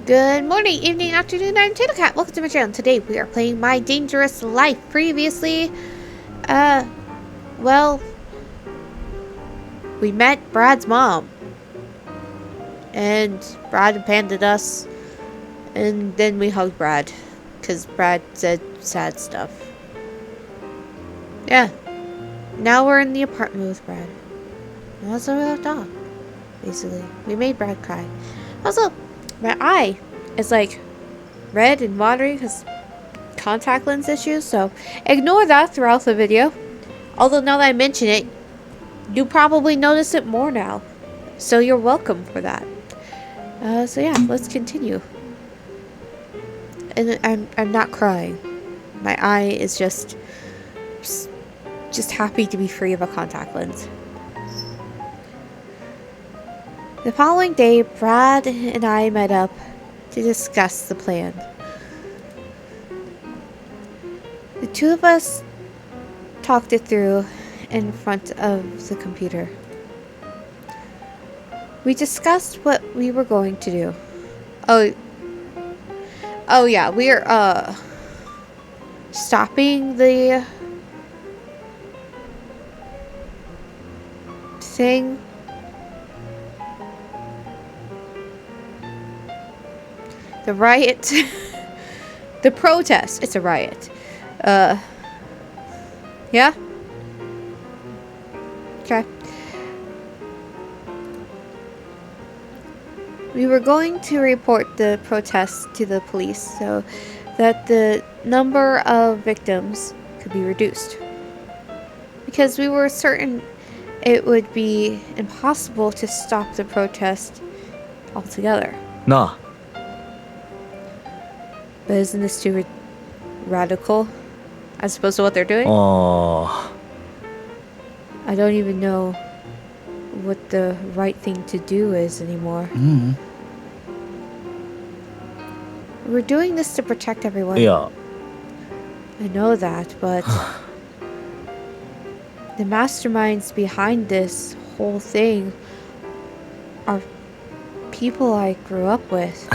Good morning, evening, afternoon, I'm Tato Cat. Welcome to my channel. Today we are playing My Dangerous Life. Previously, well, we met Brad's mom. And Brad abandoned us. And then we hugged Brad. Because Brad said sad stuff. Yeah. Now we're in the apartment with Brad. And that's where we left off. Basically. We made Brad cry. Also, my eye is like red and watery because contact lens issues, so ignore that throughout the video. Although now that I mention it, you probably notice it more now, so you're welcome for that. So yeah, let's continue. And I'm not crying. My eye is just happy to be free of a contact lens. The following day, Brad and I met up to discuss the plan. The two of us talked it through in front of the computer. We discussed what we were going to do. Oh yeah, we're stopping the thing. The riot. The protest. It's a riot. Yeah? Okay. We were going to report the protest to the police so that the number of victims could be reduced. Because we were certain it would be impossible to stop the protest altogether. Nah. But isn't this too radical as opposed to what they're doing? Oh. I don't even know what the right thing to do is anymore. We're doing this to protect everyone. Yeah. I know that, but the masterminds behind this whole thing are people I grew up with.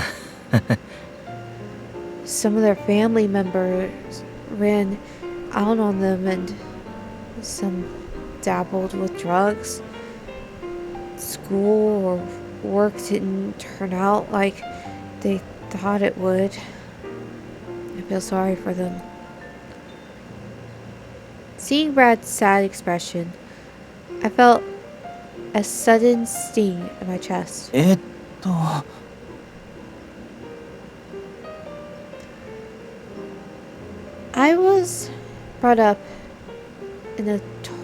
Some of their family members ran out on them, and some dabbled with drugs. School or work didn't turn out like they thought it would. I feel sorry for them. Seeing Brad's sad expression, I felt a sudden sting in my chest. I was brought up in a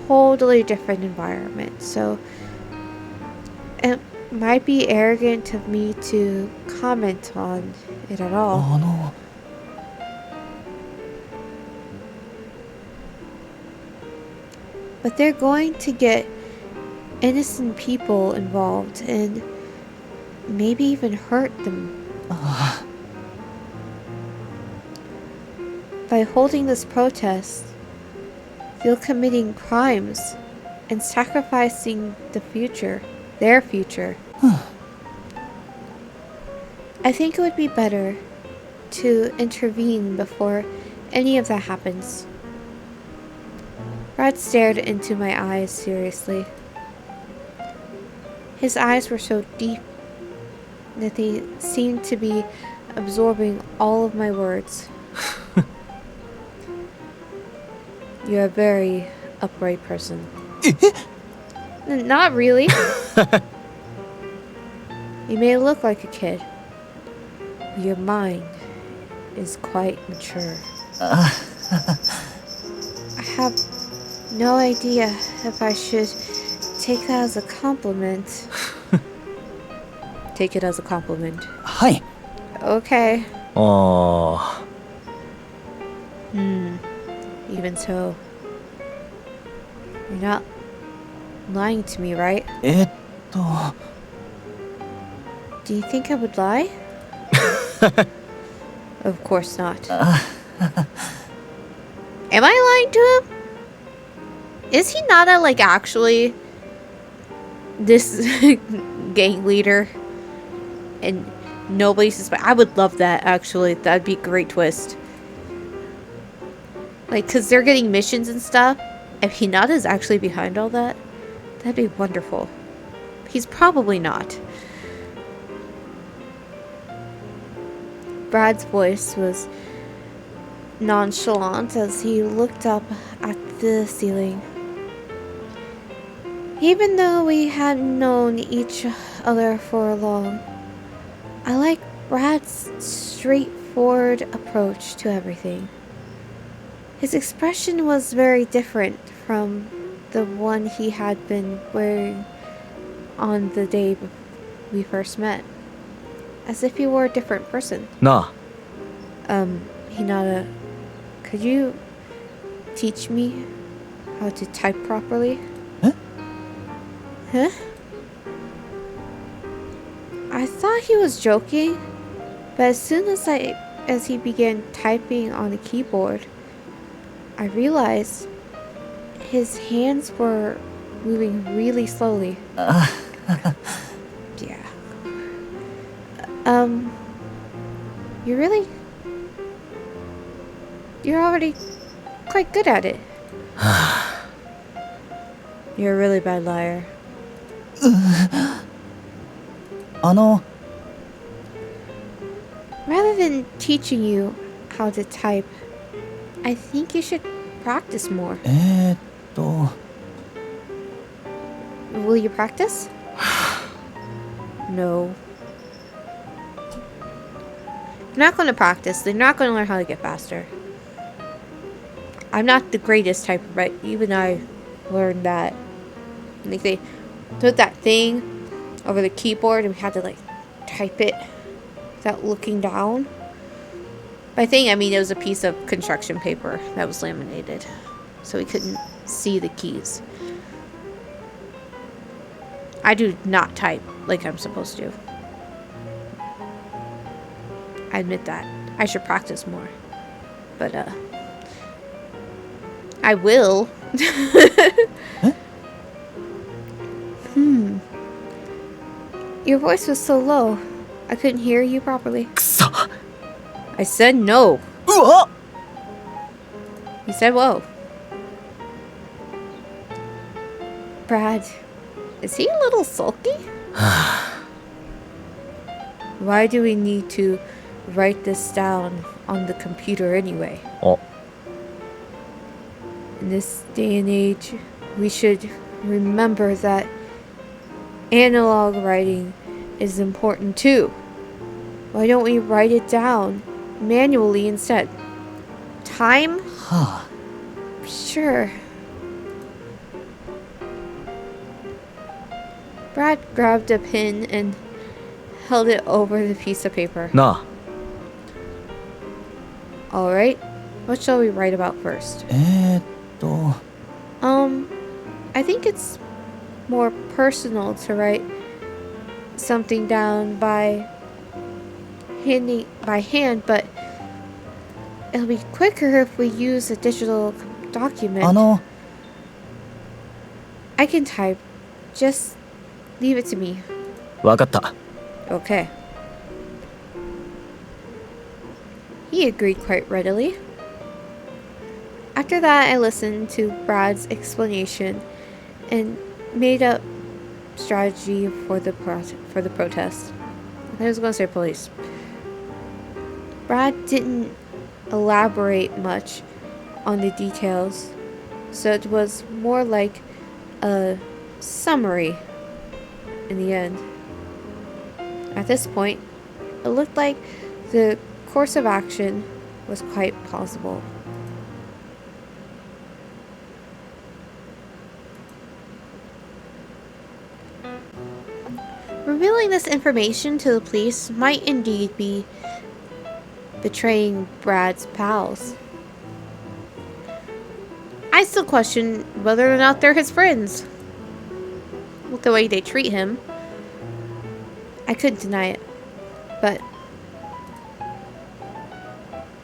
totally different environment, so it might be arrogant of me to comment on it at all. Oh no. But they're going to get innocent people involved and maybe even hurt them. By holding this protest, they're committing crimes and sacrificing the future, their future. I think it would be better to intervene before any of that happens. Brad stared into my eyes seriously. His eyes were so deep that they seemed to be absorbing all of my words. You're a very upright person. Not really. You may look like a kid, but your mind is quite mature. I have no idea if I should take that as a compliment. Take it as a compliment. Hi. Okay. Oh. Even so, you're not lying to me, right? Do you think I would lie? Of course not. Am I lying to him? Is Hinata like actually this gang leader? And nobody suspects. I would love that, actually. That'd be a great twist. Like, because they're getting missions and stuff. If Hinata's actually behind all that, that'd be wonderful. He's probably not. Brad's voice was nonchalant as he looked up at the ceiling. Even though we had known each other for long, I like Brad's straightforward approach to everything. His expression was very different from the one he had been wearing on the day we first met. As if he were a different person. Na. Hinata, could you teach me how to type properly? Huh? Huh? I thought he was joking, but as soon as he began typing on the keyboard, I realized his hands were moving really slowly. Yeah. You're already quite good at it. You're a really bad liar. Rather than teaching you how to type, I think you should practice more. Will you practice? No. They're not going to practice. They're not going to learn how to get faster. I'm not the greatest typer, but even I learned that. Like they put that thing over the keyboard and we had to like type it without looking down. By thing, I mean it was a piece of construction paper that was laminated, so we couldn't see the keys. I do not type like I'm supposed to. I admit that. I should practice more. But, I will. Huh? Your voice was so low. I couldn't hear you properly. I said no. You said whoa. Brad, is he a little sulky? Why do we need to write this down on the computer anyway? Oh. In this day and age, we should remember that analog writing is important too. Why don't we write it down manually instead? Time? Sure. Brad grabbed a pen and held it over the piece of paper. Na. Alright, what shall we write about first? I think it's more personal to write something down by hand, but it'll be quicker if we use a digital document. I can type. Just leave it to me. わかった。 Okay. He agreed quite readily. After that, I listened to Brad's explanation and made up strategy for the protest. I was going to say police. Brad didn't elaborate much on the details, so it was more like a summary in the end. At this point, it looked like the course of action was quite plausible. Revealing this information to the police might indeed be betraying Brad's pals. I still question whether or not they're his friends. With the way they treat him, I couldn't deny it. But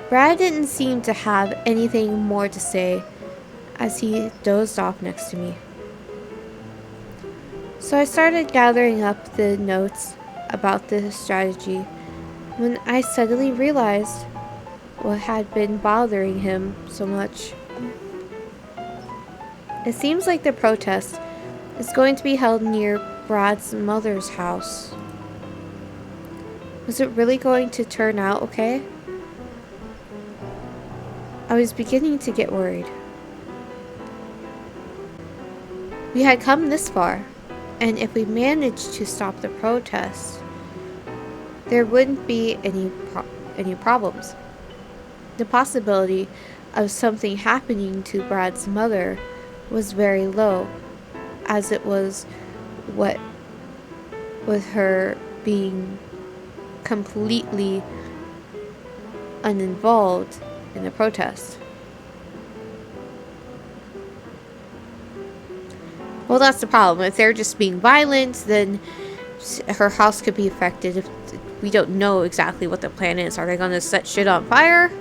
Brad didn't seem to have anything more to say as he dozed off next to me. So I started gathering up the notes about the strategy when I suddenly realized what had been bothering him so much. It seems like the protest is going to be held near Brad's mother's house. Was it really going to turn out okay? I was beginning to get worried. We had come this far, and if we managed to stop the protest, there wouldn't be any problems. The possibility of something happening to Brad's mother was very low, as it was what with her being completely uninvolved in the protest. Well, that's the problem. If they're just being violent, then her house could be affected. If we don't know exactly what the plan is, are they going to set shit on fire?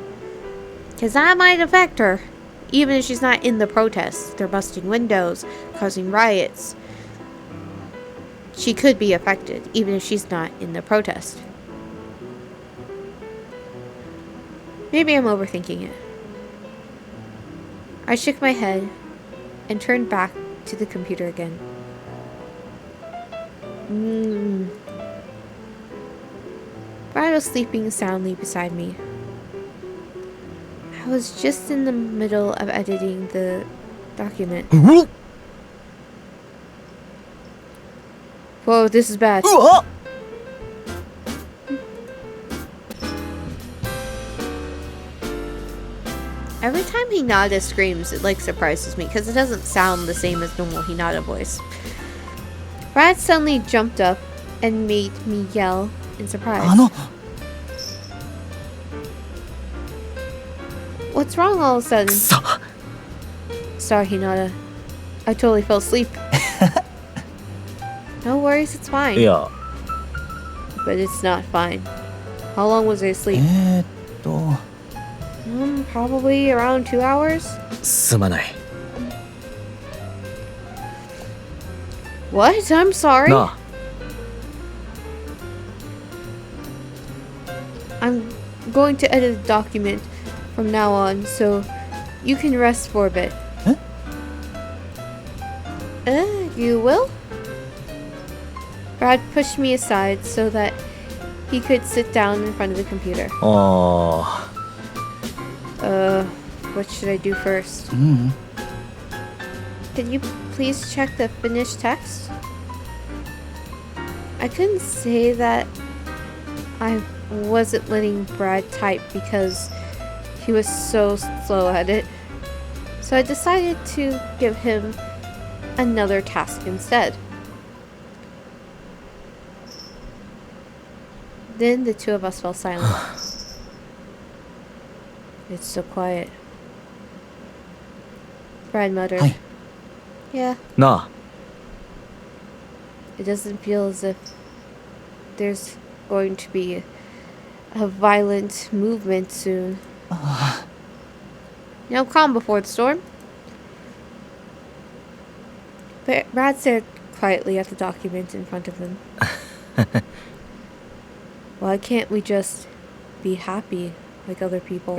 Because that might affect her. Even if she's not in the protest, they're busting windows, causing riots. She could be affected, even if she's not in the protest. Maybe I'm overthinking it. I shook my head and turned back to the computer again. Brad was sleeping soundly beside me. I was just in the middle of editing the document. Whoa, this is bad. Every time Hinata screams, it surprises me because it doesn't sound the same as normal Hinata voice. Brad suddenly jumped up and made me yell in surprise. What's wrong all of a sudden? Sorry, Hinata. I totally fell asleep. No worries, it's fine. Yeah. But it's not fine. How long was I asleep? Probably around 2 hours. すまない。 What? I'm sorry. なあ。 I'm going to edit the document from now on, so you can rest for a bit. Huh? You will? Brad pushed me aside so that he could sit down in front of the computer. Oh. What should I do first? Mm. Can you please check the finished text? I couldn't say that I wasn't letting Brad type because he was so slow at it. So I decided to give him another task instead. Then the two of us fell silent. It's so quiet. Brad muttered. Hi. Yeah. なあ。 It doesn't feel as if there's going to be a violent movement soon. Calm before the storm. But Brad stared quietly at the document in front of him. Why can't we just be happy like other people?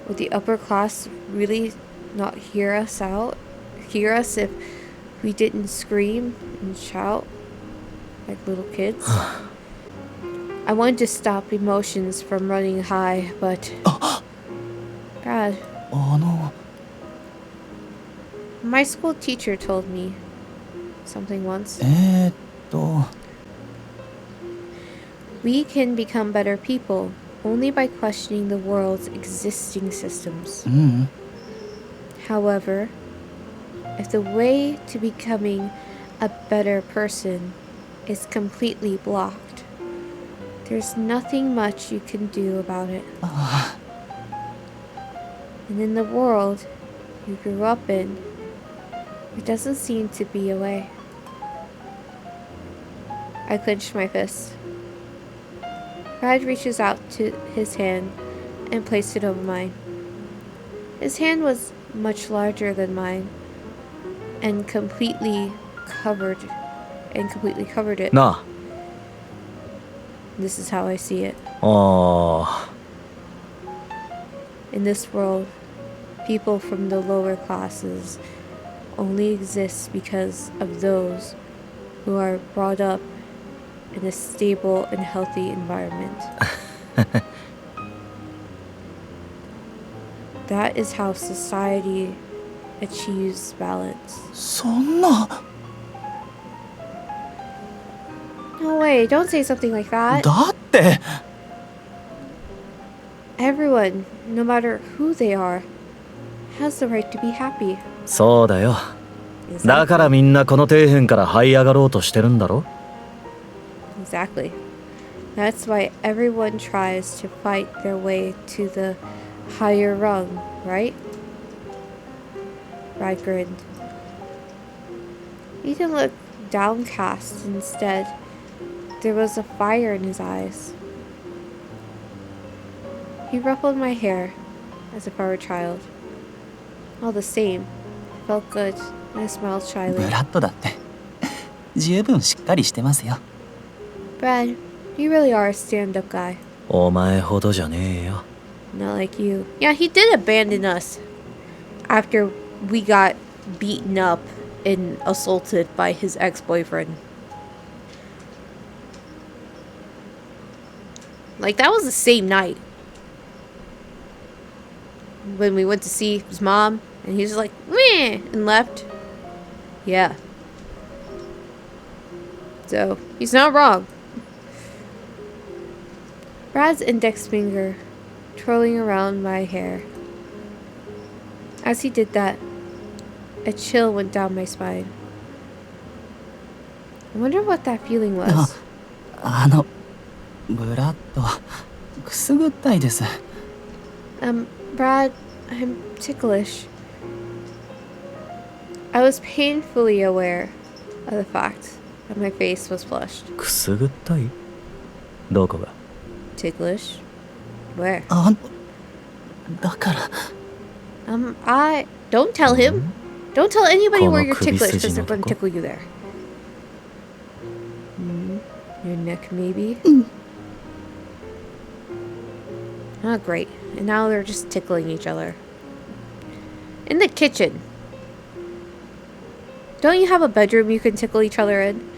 Would the upper class really not hear us if we didn't scream and shout like little kids? I wanted to stop emotions from running high, but Brad, my school teacher told me something once. We can become better people only by questioning the world's existing systems. However, if the way to becoming a better person is completely blocked, there's nothing much you can do about it. And in the world you grew up in, there doesn't seem to be a way. I clenched my fist. Brad reaches out to his hand and placed it over mine. His hand was much larger than mine and completely covered it. なあ。This is how I see it. あ In this world, people from the lower classes only exist because of those who are brought up in a stable and healthy environment. That is how society achieves balance. そんな No way, don't say something like that. だって Everyone, no matter who they are, has the right to be happy. あそうだよ Exactly. だからみんなこの底辺から這い上がろうとしてるんだろ Exactly. That's why everyone tries to fight their way to the higher rung, right? Brad grinned. Ethan looked downcast instead. There was a fire in his eyes. He ruffled my hair as if I were a child. All the same, it felt good, and I smiled ブ shyly. ラッドだって十分しっかりしてますよ Brad, you really are a stand-up guy. お前ほどじゃねえよ Not like you. Yeah, he did abandon us after we got beaten up and assaulted by his ex-boyfriend. Like, that was the same night. When we went to see his mom, and he was just like, meh, and left. Yeah. So, he's not wrong. Brad's index finger twirling around my hair. As he did that, a chill went down my spine. I wonder what that feeling was. ブラッドくすぐったいです Brad, I'm ticklish. I was painfully aware of the fact that my face was flushed. くすぐったいどこが Ticklish? Where? だから Don't tell him. Don't tell anybody where you're この首 ticklish 筋 because の they're going と to こ tickle you there. Your neck, maybe? Oh, great. And now they're just tickling each other. In the kitchen. Don't you have a bedroom you can tickle each other in?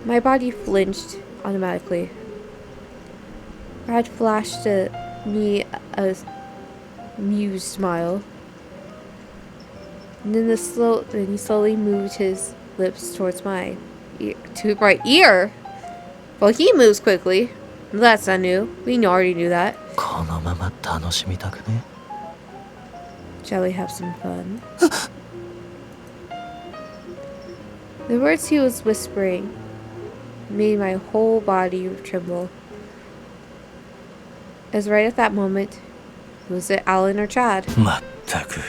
My body flinched automatically. Brad flashed at me a amused smile. And then he slowly moved his lips towards my ear. Well, he moves quickly. That's not new. We already knew that. このまま楽しみたくね Shall we have some fun? The words he was whispering made my whole body tremble. As right at that moment, was it Alan or Chad? まったく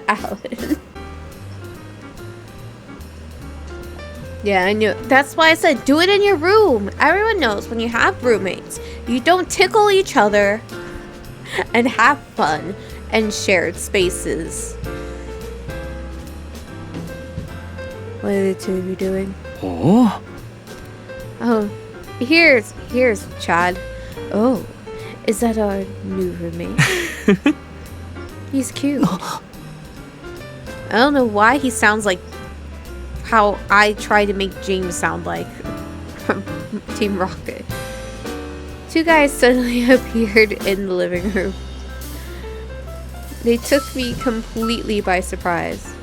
Alan. Yeah, I knew. That's why I said do it in your room. Everyone knows when you have roommates, you don't tickle each other and have fun and shared spaces. What are the two of you doing? おお Oh, here's Chad. Oh, is that our new roommate? He's cute. I don't know why he sounds like how I try to make James sound like from Team Rocket. Two guys suddenly appeared in the living room. They took me completely by surprise.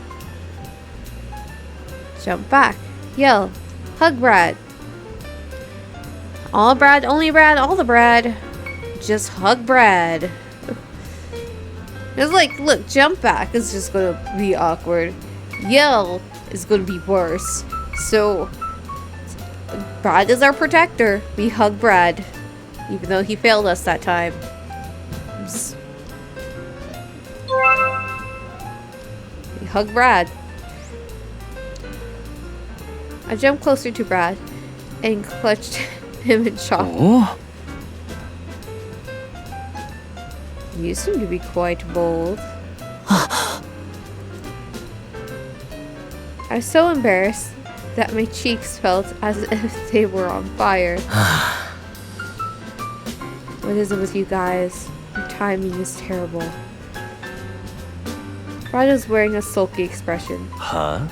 Jump back, yell, hug Brad. All Brad, only Brad, all the Brad. Just hug Brad. It's like, look, jump back is just gonna be awkward. Yell is gonna be worse. So, Brad is our protector. We hug Brad. Even though he failed us that time. We hug Brad. I jumped closer to Brad and clutched him in shock. おお You seem to be quite bold. I was so embarrassed that my cheeks felt as if they were on fire. What is it with you guys? Your timing is terrible. Brad is wearing a sulky expression. Huh?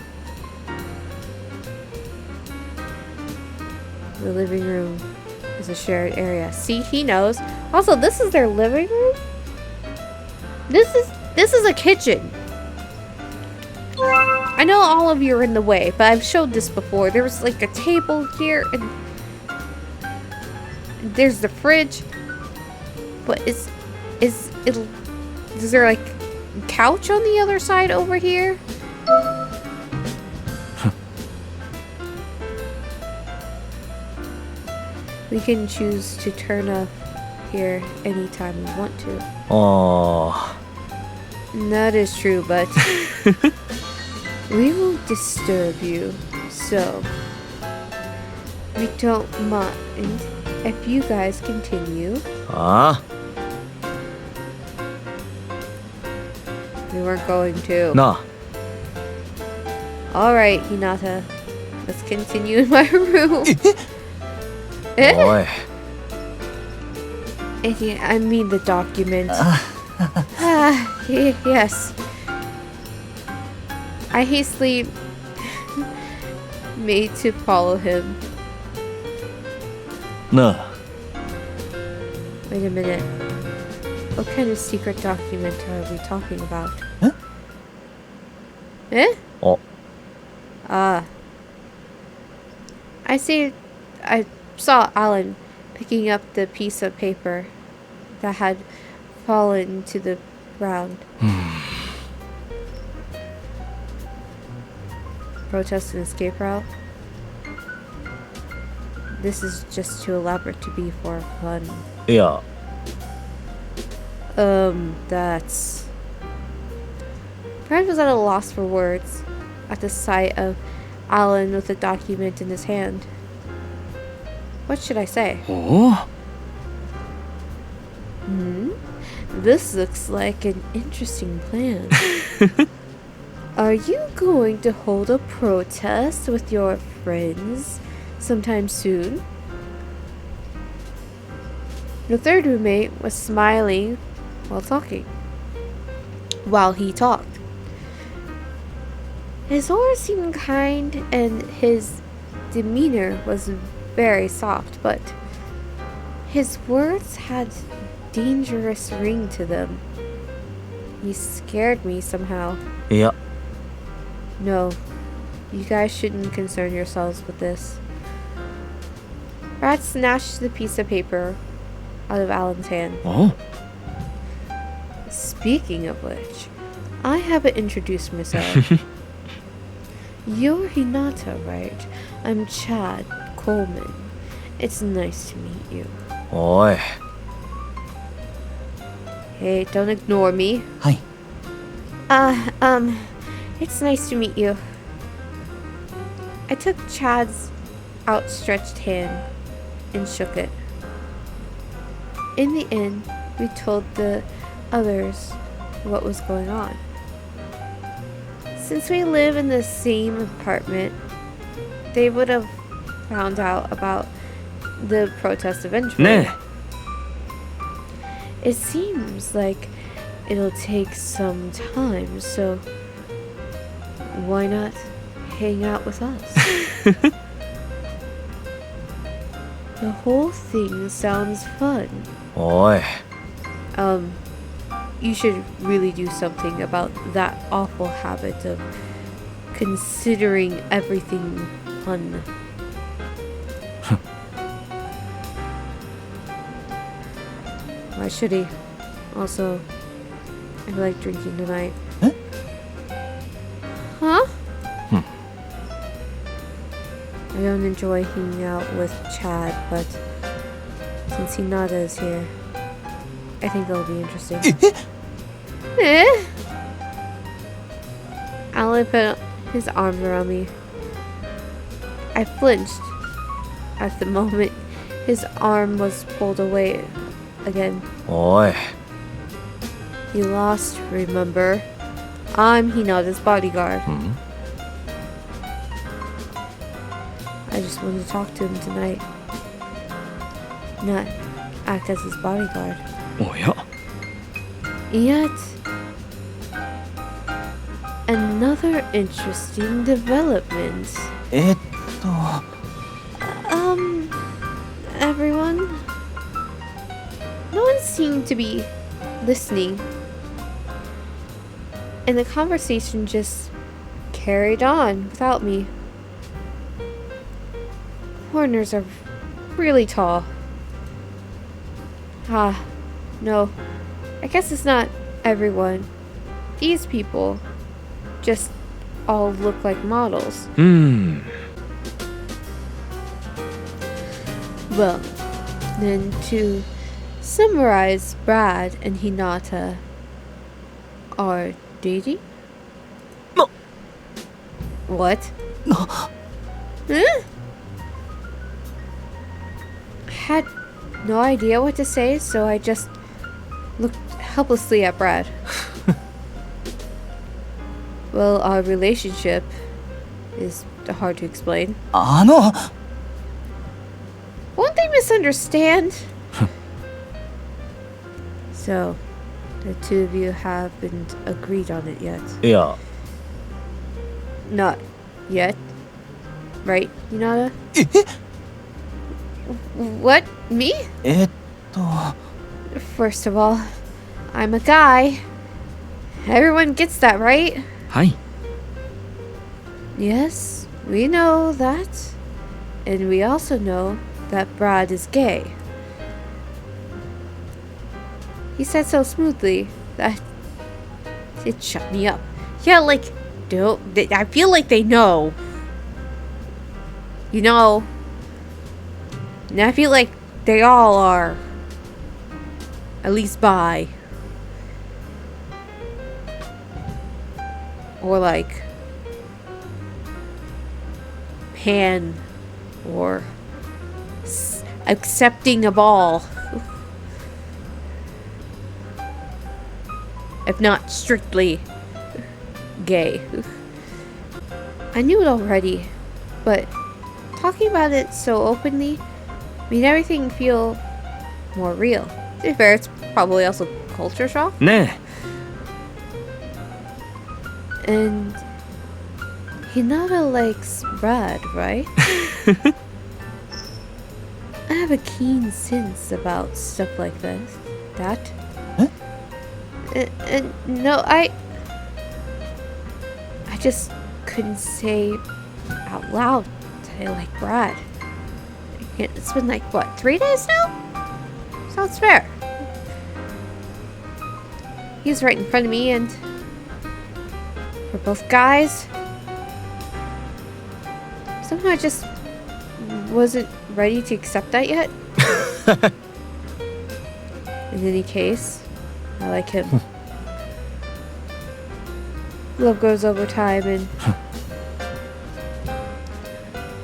The living room is a shared area. See, he knows. Also, this is their living room? This is a kitchen. I know all of you are in the way, but I've showed this before. There was like a table here and there's the fridge. But is there like a couch on the other side over here? We can choose to turn up here anytime we want to. Oh. That is true, but we won't disturb you, so we don't mind if you guys continue. Ah? We weren't going to. Nah. Alright, Hinata. Let's continue in my room. Oi. I mean the document. Yes. I hastily made to follow him. Nah. Wait a minute. What kind of secret document are we talking about? Huh? Eh? Oh. I saw Alan picking up the piece of paper that had fallen to the ground. Protest and escape route? This is just too elaborate to be for fun. Yeah. That's... Brad was at a loss for words at the sight of Alan with the document in his hand. What should I say? Oh? This looks like an interesting plan. Are you going to hold a protest with your friends sometime soon? The third roommate was smiling while he talked. His aura seemed kind and his demeanor was very soft, but his words had dangerous ring to them. He scared me somehow. Yeah. No, you guys shouldn't concern yourselves with this. Rat snatched the piece of paper out of Alan's hand. Oh? Speaking of which, I haven't introduced myself. You're Hinata, right? I'm Chad Coleman. It's nice to meet you. Oi. Hey, don't ignore me. Hi. It's nice to meet you. I took Chad's outstretched hand and shook it. In the end, we told the others what was going on. Since we live in the same apartment, they would have found out about the protest eventually. Ne. It seems like it'll take some time, so why not hang out with us? The whole thing sounds fun. Oi. You should really do something about that awful habit of considering everything fun. Why should he? Also, I like drinking tonight. Huh? Huh? I don't enjoy hanging out with Chad, but since Hinata is here, I think it'll be interesting. Eh? Alan put his arms around me. I flinched at the moment his arm was pulled away again. Oi. He lost, remember? I'm Hinata's bodyguard. just wanted to talk to him tonight. Not act as his bodyguard. おや Yet, another interesting development. と Everyone? No one seemed to be listening. And the conversation just carried on without me. Foreigners are really tall. No. I guess it's not everyone. These people just all look like models. うーん Well, then to summarize, Brad and Hinata are dating? No. What? No. Huh? Had no idea what to say, so I just looked helplessly at Brad. Well, our relationship is hard to explain. の Won't they misunderstand? So, the two of you haven't agreed on it yet. いや Not yet. Right, Hinata? え What? Me? と First of all, I'm a guy. Everyone gets that, right? はい Yes, we know that. And we also know that Brad is gay. He said so smoothly that it shut me up. Yeah, like, I feel like they know. You know. And I feel like they all are. At least bi. Or like pan or accepting of all. If not strictly gay. I knew it already, but talking about it so openly made everything feel more real. To be fair, it's probably also culture shock. ね And Hinata likes Brad, right? I have a keen sense about stuff like this. That? Huh? No, I just couldn't say out loud that I like Brad. It's been like, what, 3 days now? Sounds fair. He's right in front of me and we're both guys. Somehow I just wasn't ready to accept that yet. In any case, I like him. Love grows over time, and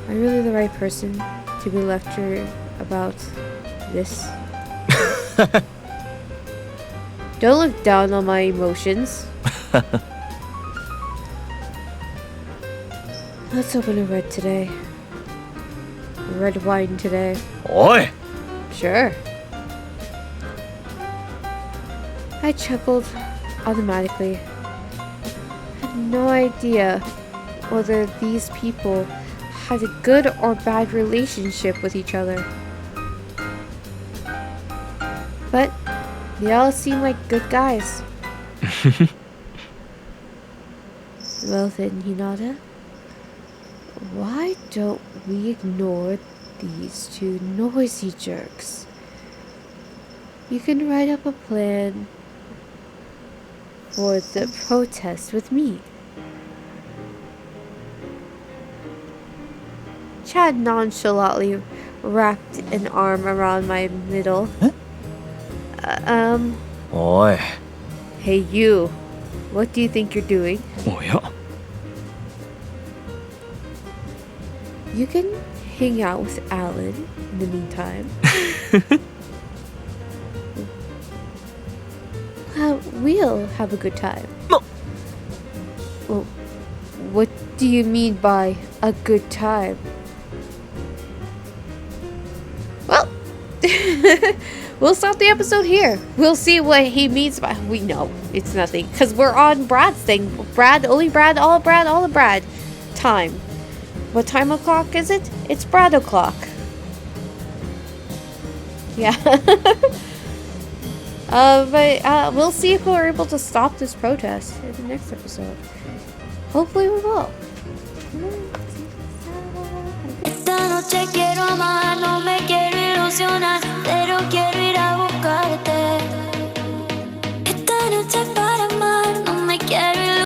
I'm really the right person to be lectured about this. Don't look down on my emotions. Let's open a red today. Red wine today. おい Sure. I chuckled automatically. Had no idea whether these people had a good or bad relationship with each other. But they all seem like good guys. Well then, Hinata, why don't we ignore these two noisy jerks? You can write up a plan for the protest with me. Chad nonchalantly wrapped an arm around my middle. Huh? おい Hey you, what do you think you're doing? おや You can hang out with Alan in the meantime. We'll have a good time. No. Well, what do you mean by a good time? we'll stop the episode here. We'll see what he means by. We know it's nothing because we're on Brad's thing. Brad, only Brad, all the Brad. Time. What time o'clock is it? It's Brad o'clock. Yeah. But we'll see if we're able to stop this protest in the next episode. Hopefully we will. Esta noche quiero amar, no me quiero ilusionar, pero quiero ir a buscarte. Esta noche